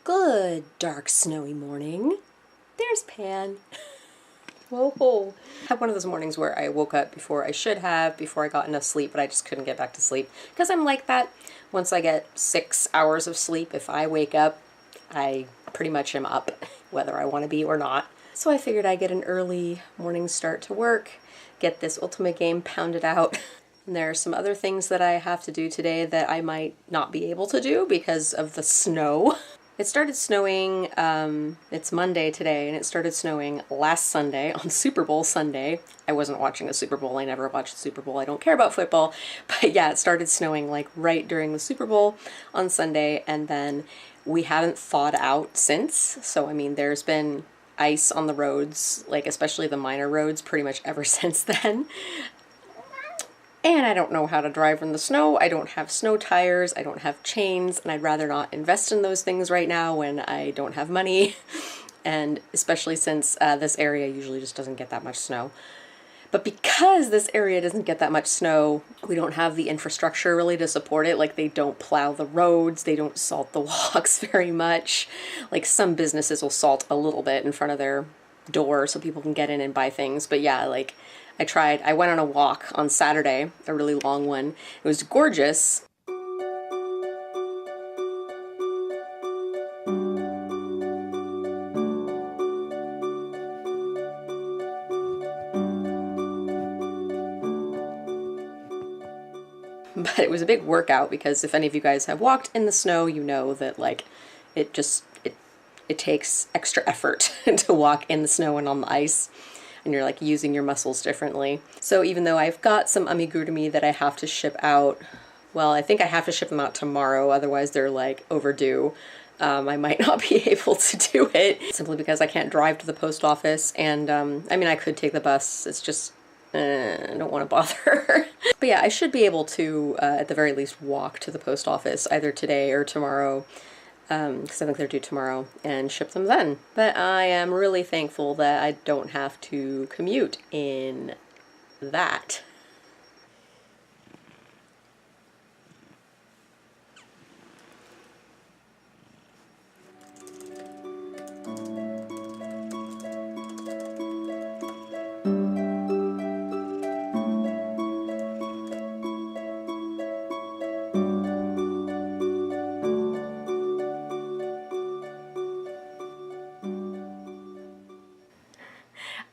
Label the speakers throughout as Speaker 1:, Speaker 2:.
Speaker 1: Good dark snowy morning. There's Pan. Whoa. I had one of those mornings where I woke up before I should have, before I got enough sleep, but I just couldn't get back to sleep. Because I'm like that. Once I get 6 hours of sleep, if I wake up, I pretty much am up, whether I want to be or not. So I figured I'd get an early morning start to work, get this ultimate game pounded out. And there are some other things that I have to do today that I might not be able to do because of the snow. It started snowing, it's Monday today, and it started snowing last Sunday, on Super Bowl Sunday. I wasn't watching the Super Bowl, I never watched the Super Bowl, I don't care about football, but yeah, it started snowing like right during the Super Bowl on Sunday, and then we haven't thawed out since. So I mean, there's been ice on the roads, like especially the minor roads, pretty much ever since then. And I don't know how to drive in the snow. I don't have snow tires, I don't have chains, and I'd rather not invest in those things right now when I don't have money. And especially since this area usually just doesn't get that much snow. But because this area doesn't get that much snow, we don't have the infrastructure really to support it. Like, they don't plow the roads, they don't salt the walks very much. Like, some businesses will salt a little bit in front of their door so people can get in and buy things. But yeah, like, I went on a walk on Saturday, a really long one. It was gorgeous. But it was a big workout because if any of you guys have walked in the snow, you know that like it takes extra effort to walk in the snow and on the ice, and you're like using your muscles differently. So even though I've got some amigurumi that I have to ship out, well, I think I have to ship them out tomorrow, otherwise they're like overdue. I might not be able to do it simply because I can't drive to the post office, and I mean, I could take the bus, it's just I don't want to bother. But yeah, I should be able to, at the very least, walk to the post office either today or tomorrow, because I think they're due tomorrow, and ship them then. But I am really thankful that I don't have to commute in that.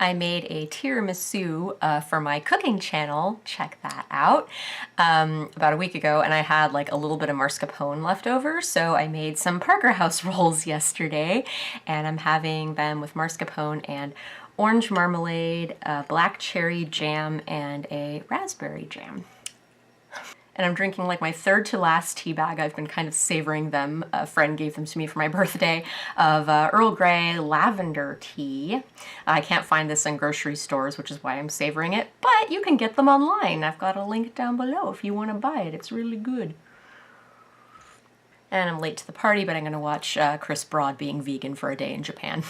Speaker 1: I made a tiramisu for my cooking channel, check that out, about a week ago, and I had like a little bit of mascarpone left over, so I made some Parker House rolls yesterday, and I'm having them with mascarpone and orange marmalade, black cherry jam, and a raspberry jam. And I'm drinking like my third to last tea bag. I've been kind of savoring them. A friend gave them to me for my birthday, of Earl Grey lavender tea. I can't find this in grocery stores, which is why I'm savoring it, but you can get them online. I've got a link down below if you want to buy it. It's really good. And I'm late to the party, but I'm going to watch Chris Broad being vegan for a day in Japan.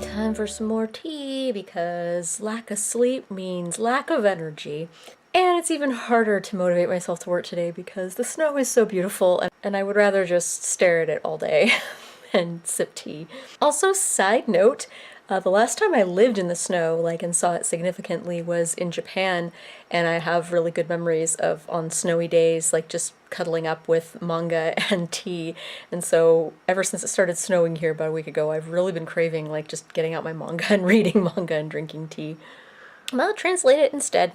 Speaker 1: Time for some more tea, because lack of sleep means lack of energy. And it's even harder to motivate myself to work today because the snow is so beautiful, and I would rather just stare at it all day and sip tea. Also, side note, the last time I lived in the snow, like, and saw it significantly was in Japan, and I have really good memories of, on snowy days, like just cuddling up with manga and tea. And so ever since it started snowing here about a week ago, I've really been craving like just getting out my manga and reading manga and drinking tea. I'll translate it instead.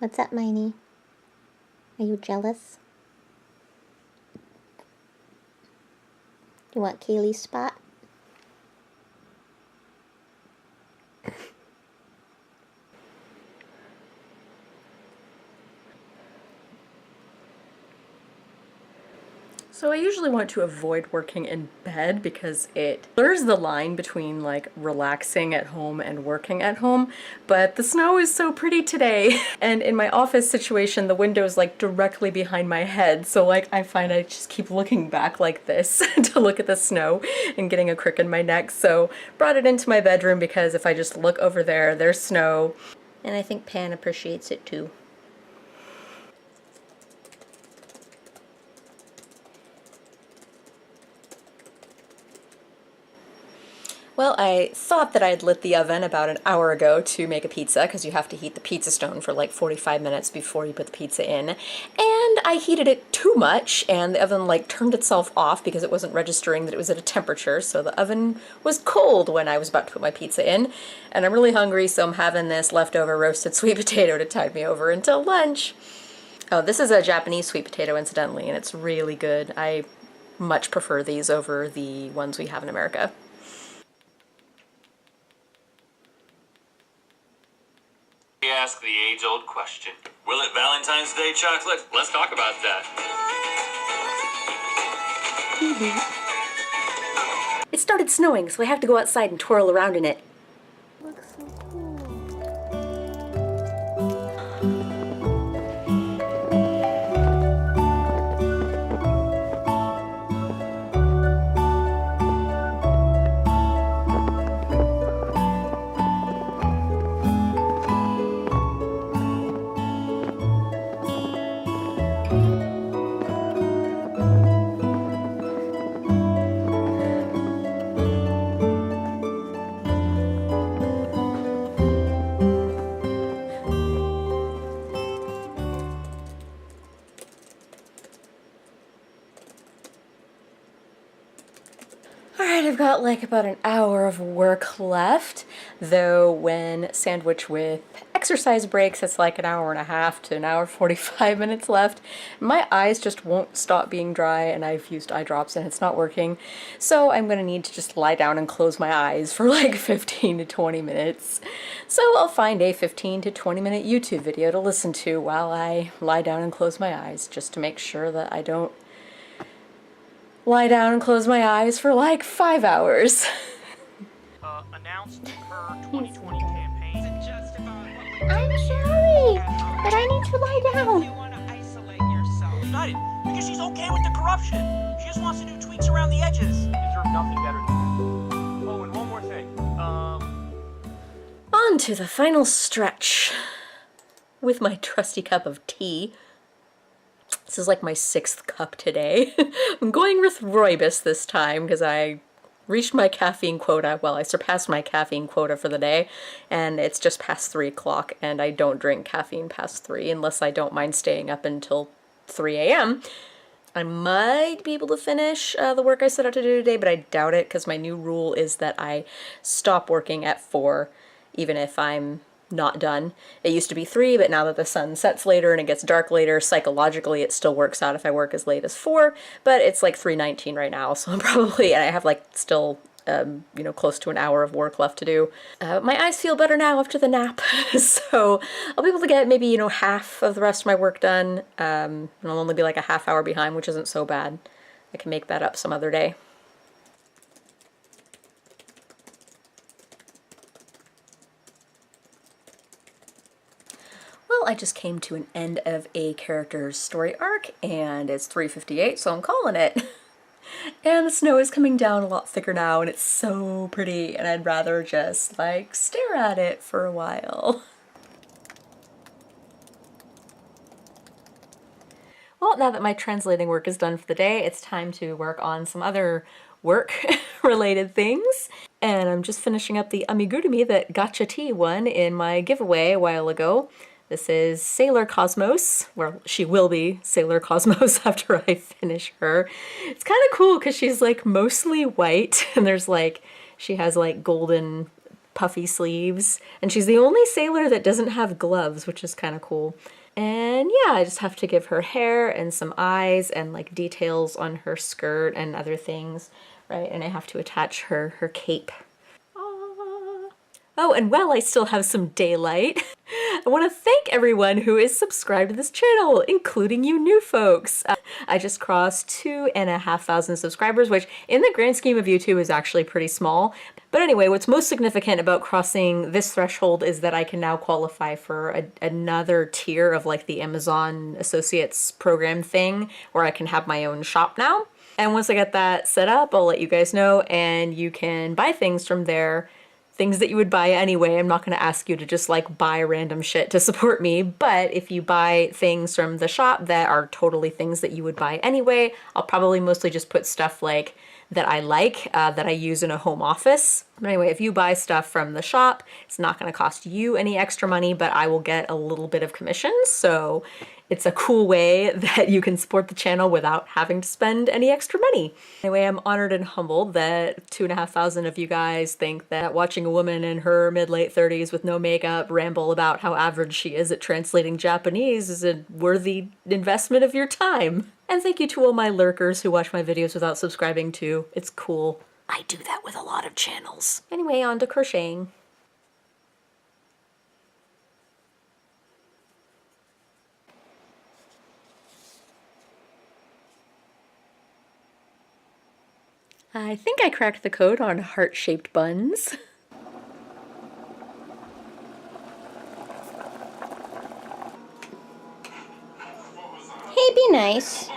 Speaker 2: What's up, Miney? Are you jealous? You want Kaylee's spot?
Speaker 1: So I usually want to avoid working in bed because it blurs the line between like relaxing at home and working at home, but the snow is so pretty today. And in my office situation, the window's like directly behind my head, so like I find I just keep looking back like this to look at the snow and getting a crick in my neck. So brought it into my bedroom because if I just look over there, there's snow. And I think Pan appreciates it too. Well, I thought that I'd lit the oven about an hour ago to make a pizza, because you have to heat the pizza stone for like 45 minutes before you put the pizza in. And I heated it too much, and the oven like turned itself off because it wasn't registering that it was at a temperature, so the oven was cold when I was about to put my pizza in. And I'm really hungry, so I'm having this leftover roasted sweet potato to tide me over until lunch. Oh, this is a Japanese sweet potato, incidentally, and it's really good. I much prefer these over the ones we have in America.
Speaker 3: We ask the age-old question. Will it Valentine's Day chocolate? Let's talk about that.
Speaker 1: It started snowing, so I have to go outside and twirl around in it.
Speaker 2: Looks so cool.
Speaker 1: Alright, I've got like about an hour of work left, though when sandwiched with exercise breaks, it's like an hour and a half to an hour 45 minutes left. My eyes just won't stop being dry, and I've used eye drops and it's not working, so I'm gonna need to just lie down and close my eyes for like 15 to 20 minutes. So I'll find a 15 to 20 minute YouTube video to listen to while I lie down and close my eyes, just to make sure that I don't lie down and close my eyes for like 5 hours.
Speaker 4: Announced her 2020 campaign.
Speaker 2: I'm sorry, but I need to lie down.
Speaker 4: You want to isolate yourself. United, because she's okay with the corruption. She just wants to do tweaks around the edges. Deserve nothing better than that. Oh, and one more thing.
Speaker 1: On to the final stretch with my trusty cup of tea. This is like my 6th cup today. I'm going with rooibos this time because I reached my caffeine quota. Well, I surpassed my caffeine quota for the day, and it's just past 3 o'clock, and I don't drink caffeine past 3 unless I don't mind staying up until 3 a.m. I might be able to finish the work I set out to do today, but I doubt it because my new rule is that I stop working at 4, even if I'm not done. It used to be 3, but now that the sun sets later and it gets dark later, psychologically it still works out if I work as late as 4, but it's like 3:19 right now, so I'm probably, and I have like still, close to an hour of work left to do. My eyes feel better now after the nap, so I'll be able to get maybe, half of the rest of my work done, and I'll only be like a half hour behind, which isn't so bad. I can make that up some other day. Well, I just came to an end of a character's story arc, and it's 3:58, so I'm calling it. And the snow is coming down a lot thicker now, and it's so pretty, and I'd rather just, like, stare at it for a while. Well, now that my translating work is done for the day, it's time to work on some other work-related things. And I'm just finishing up the amigurumi that Gacha T won in my giveaway a while ago. This is Sailor Cosmos. Well, she will be Sailor Cosmos after I finish her. It's kind of cool because she's like mostly white, and there's like, she has like golden puffy sleeves, and she's the only sailor that doesn't have gloves, which is kind of cool. And yeah, I just have to give her hair and some eyes and like details on her skirt and other things, right? And I have to attach her cape. Oh, and while I still have some daylight, I want to thank everyone who is subscribed to this channel, including you new folks. I just crossed 2,500 subscribers, which in the grand scheme of YouTube is actually pretty small. But anyway, what's most significant about crossing this threshold is that I can now qualify for another tier of like the Amazon Associates program thing, where I can have my own shop now. And once I get that set up, I'll let you guys know, and you can buy things from there. Things that you would buy anyway. I'm not going to ask you to just like buy random shit to support me, but if you buy things from the shop that are totally things that you would buy anyway, I'll probably mostly just put stuff like that I like, that I use in a home office. But anyway, if you buy stuff from the shop, it's not going to cost you any extra money, but I will get a little bit of commissions. So it's a cool way that you can support the channel without having to spend any extra money. Anyway, I'm honored and humbled that 2,500 of you guys think that watching a woman in her mid-late 30s with no makeup ramble about how average she is at translating Japanese is a worthy investment of your time. And thank you to all my lurkers who watch my videos without subscribing too. It's cool. I do that with a lot of channels. Anyway, on to crocheting. I think I cracked the code on heart-shaped buns.
Speaker 2: Hey, be nice.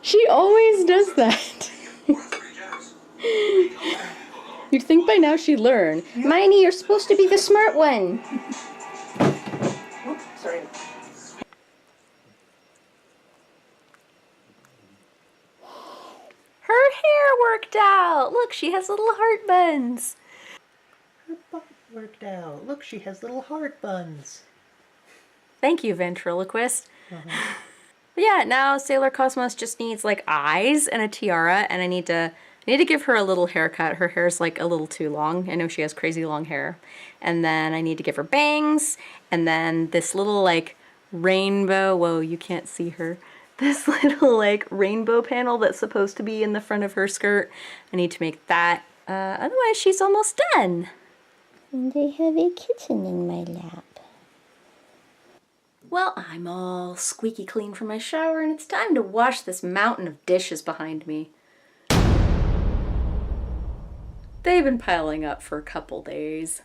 Speaker 1: She always does that. You'd think by now she'd learn.
Speaker 2: Miney, you're supposed to be the smart one.
Speaker 1: Sorry. Her hair worked out! Look, she has little heart buns.
Speaker 5: Her butt worked out. Look, she has little heart buns.
Speaker 1: Thank you, ventriloquist. But yeah, now Sailor Cosmos just needs like eyes and a tiara, and I need to give her a little haircut. Her hair's like a little too long. I know she has crazy long hair. And then I need to give her bangs, and then this little like rainbow, whoa, you can't see her. This little like rainbow panel that's supposed to be in the front of her skirt. I need to make that. Otherwise she's almost done.
Speaker 2: And I have a kitten in my lap.
Speaker 1: Well, I'm all squeaky clean from my shower, and it's time to wash this mountain of dishes behind me. They've been piling up for a couple days.